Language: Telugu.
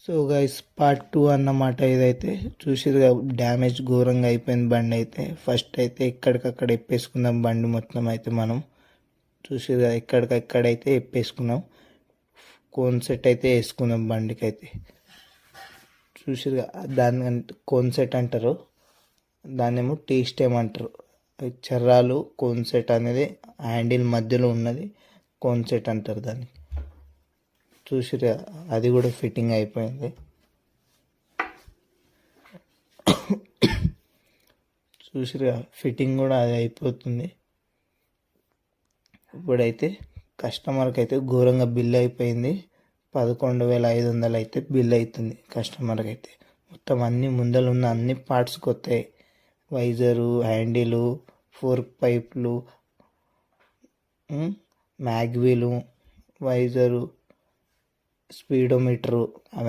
సో గైస్ పార్ట్ 2 అన్నమాట. ఇదైతే చూసిరుగా డ్యామేజ్ ఘోరంగా అయిపోయింది బండి అయితే. ఫస్ట్ అయితే ఎక్కడికక్కడ ఎప్పేసుకుందాం బండి మొత్తం అయితే మనం చూసిరుగా ఎక్కడికక్కడైతే ఎప్పేసుకున్నాం. కోన్ సెట్ అయితే వేసుకున్నాం బండికి అయితే. చూసిరుగా దాన్ని కోన్ సెట్ అంటారు, దాన్నేమో టీ స్టెమ్ అంటారు. చర్రాలు కోన్ సెట్ అనేది హ్యాండిల్ మధ్యలో ఉన్నది కోన్ సెట్ అంటారు దాన్ని. చూసిరా అది కూడా ఫిట్టింగ్ అయిపోయింది. చూసిరా ఫిట్టింగ్ కూడా అది అయిపోతుంది. ఇప్పుడైతే కస్టమర్కి అయితే ఘోరంగా బిల్ అయిపోయింది. 11,500 అయితే బిల్ అవుతుంది కస్టమర్కి అయితే. మొత్తం అన్ని ముందర ఉన్న అన్ని పార్ట్స్ కొత్తాయి. వైజరు, హ్యాండిలు, ఫోర్క్ పైపులు, మ్యాగ్వీలు, వైజరు, స్పీడోమీటరు, అవన్నీ